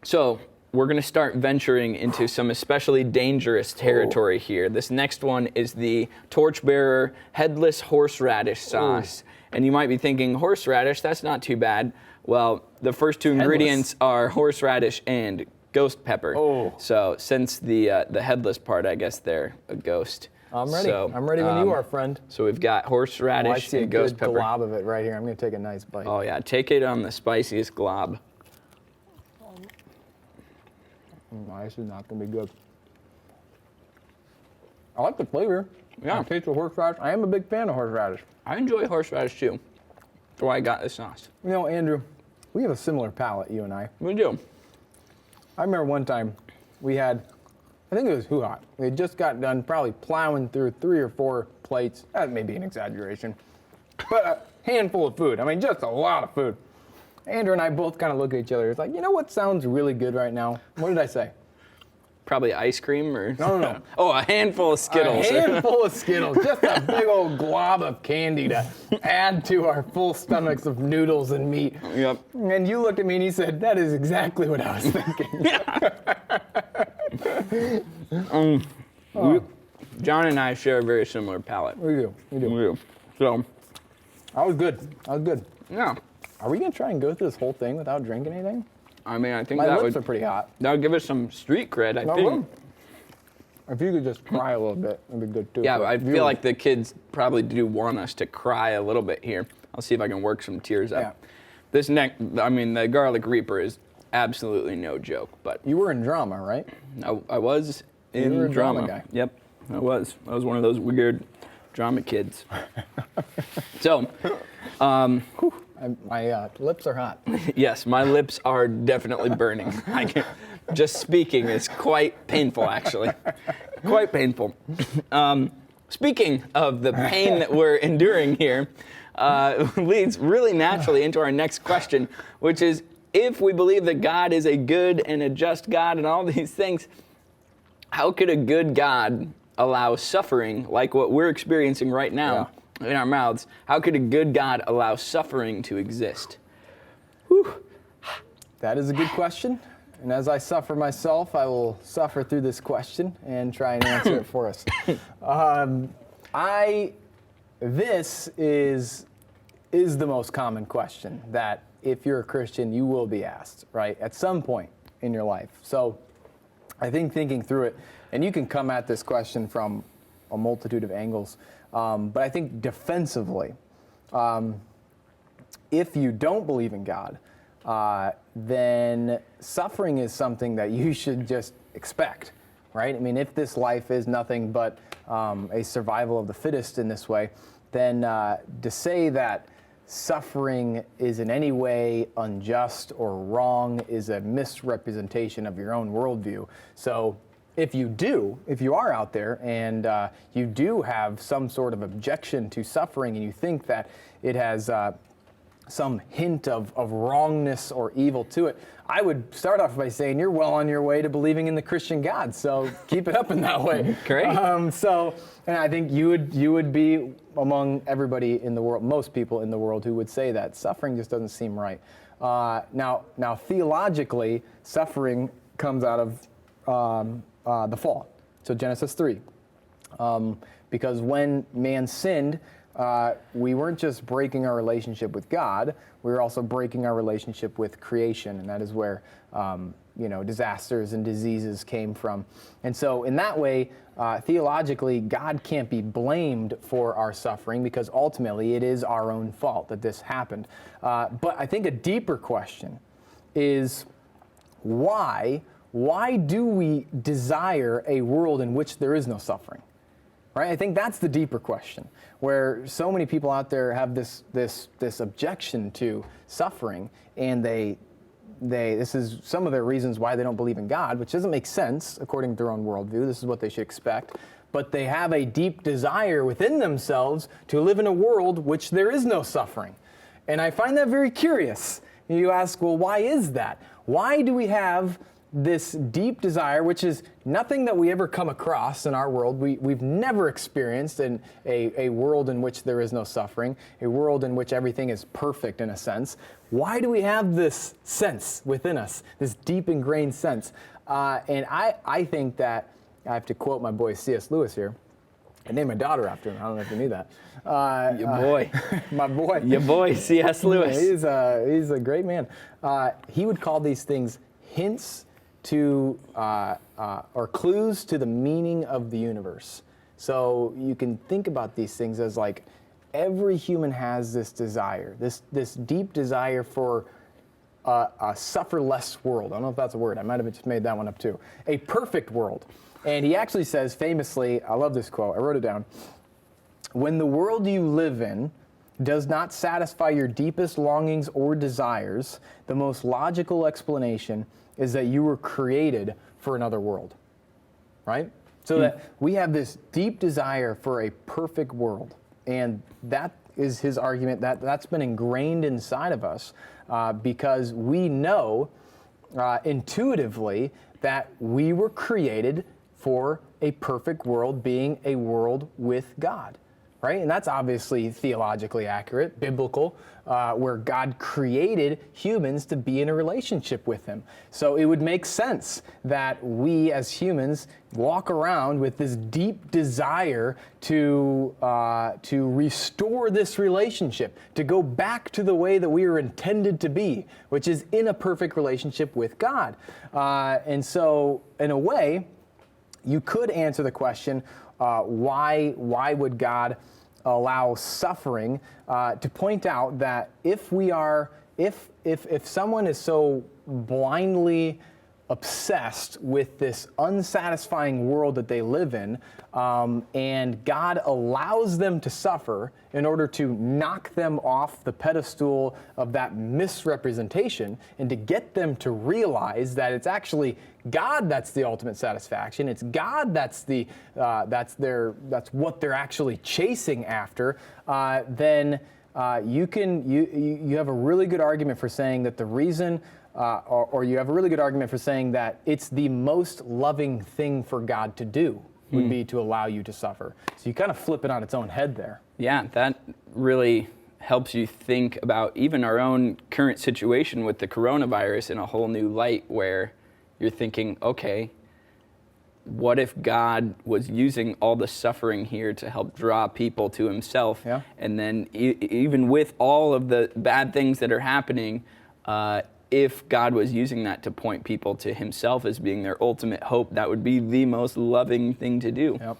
So we're going to start venturing into some especially dangerous territory here. This next one is the Torchbearer Headless Horseradish Sauce. And you might be thinking, horseradish, that's not too bad. Well, the first two ingredients are horseradish and ghost pepper. So since the headless part, I guess they're a ghost. I'm ready. So, I'm ready when you are, friend. So we've got horseradish and ghost pepper. I see a good glob of it right here. I'm going to take a nice bite. Oh yeah, take it on the spiciest glob. This is not going to be good. I like the flavor. Yeah. I taste the horseradish. I am a big fan of horseradish. I enjoy horseradish too. That's why I got this sauce. You know, Andrew, we have a similar palate, you and I. We do. I remember one time we had, I think it was Hoo Hot. We had just got done probably plowing through 3 or 4 plates. That may be an exaggeration. But a handful of food. I mean, just a lot of food. Andrew and I both kind of look at each other. It's like, you know what sounds really good right now? What did I say? Probably ice cream or... No. Oh, a handful of Skittles. A handful of Skittles. Just a big old glob of candy to add to our full stomachs of noodles and meat. Yep. And you looked at me and you said, that is exactly what I was thinking. John and I share a very similar palate. We do. So... That was good. Yeah. Are we going to try and go through this whole thing without drinking anything? I mean, I think My lips are pretty hot. That would give us some street cred, I think. If you could just cry a little bit, it'd be good too. Yeah, I feel like the kids probably do want us to cry a little bit here. I'll see if I can work some tears up. Yeah. The Garlic Reaper is absolutely no joke, but... You were in drama, right? I was in You were a drama. guy. Yep, I was. I was one of those weird drama kids. So... My lips are hot. Yes, my lips are definitely burning. Just speaking is quite painful, actually. Quite painful. Speaking of the pain that we're enduring here, leads really naturally into our next question, which is, if we believe that God is a good and a just God and all these things, how could a good God allow suffering like what we're experiencing right now in our mouths? How could a good God allow suffering to exist? Whew. That is a good question. And as I suffer myself, I will suffer through this question and try and answer it for us. This is the most common question that if you're a Christian, you will be asked, right? At some point in your life. So I think thinking through it, and you can come at this question from a multitude of angles, but I think defensively, if you don't believe in God, then suffering is something that you should just expect, right? I mean, if this life is nothing but a survival of the fittest in this way, then to say that suffering is in any way unjust or wrong is a misrepresentation of your own worldview. So if you are out there and you do have some sort of objection to suffering and you think that it has some hint of wrongness or evil to it, I would start off by saying you're well on your way to believing in the Christian God. So keep it up in that way. Great. And I think you would be among everybody in the world, most people in the world, who would say that suffering just doesn't seem right. Now theologically, suffering comes out of the fall. So Genesis 3, because when man sinned, we weren't just breaking our relationship with God, we were also breaking our relationship with creation, and that is where disasters and diseases came from. And so in that way, theologically, God can't be blamed for our suffering because ultimately it is our own fault that this happened. But I think a deeper question is why do we desire a world in which there is no suffering? Right? I think that's the deeper question, where so many people out there have this objection to suffering, and this is some of their reasons why they don't believe in God, which doesn't make sense according to their own worldview. This is what they should expect. But they have a deep desire within themselves to live in a world which there is no suffering. And I find that very curious. You ask, well, why is that? Why do we have this deep desire, which is nothing that we ever come across in our world. We've never experienced a world in which there is no suffering, a world in which everything is perfect in a sense. Why do we have this sense within us, this deep ingrained sense? And I think that, I have to quote my boy C.S. Lewis here. I named my daughter after him. I don't know if you knew that. Your boy. My boy. Your boy, C.S. Lewis. He's a great man. He would call these things hints to, or clues to the meaning of the universe. So you can think about these things as like every human has this desire, this deep desire for a suffer-less world. I don't know if that's a word. I might have just made that one up too. A perfect world. And he actually says famously, I love this quote, I wrote it down, "When the world you live in does not satisfy your deepest longings or desires, the most logical explanation is that you were created for another world." Right? So that we have this deep desire for a perfect world. And that is his argument, that's been ingrained inside of us because we know intuitively that we were created for a perfect world, being a world with God, right? And that's obviously theologically accurate, biblical, where God created humans to be in a relationship with him. So it would make sense that we as humans walk around with this deep desire to restore this relationship, to go back to the way that we were intended to be, which is in a perfect relationship with God. And so, in a way, you could answer the question, why would God allow suffering, to point out that if someone is so blindly obsessed with this unsatisfying world that they live in, and God allows them to suffer in order to knock them off the pedestal of that misrepresentation and to get them to realize that it's actually God that's the ultimate satisfaction. It's God that's that's what they're actually chasing after. Then you have a really good argument for saying that the reason. Or you have a really good argument for saying that it's the most loving thing for God to do would be to allow you to suffer. So you kind of flip it on its own head there. Yeah, that really helps you think about even our own current situation with the coronavirus in a whole new light, where you're thinking, okay, what if God was using all the suffering here to help draw people to himself? Yeah. And then even with all of the bad things that are happening, if God was using that to point people to himself as being their ultimate hope, that would be the most loving thing to do. Yep.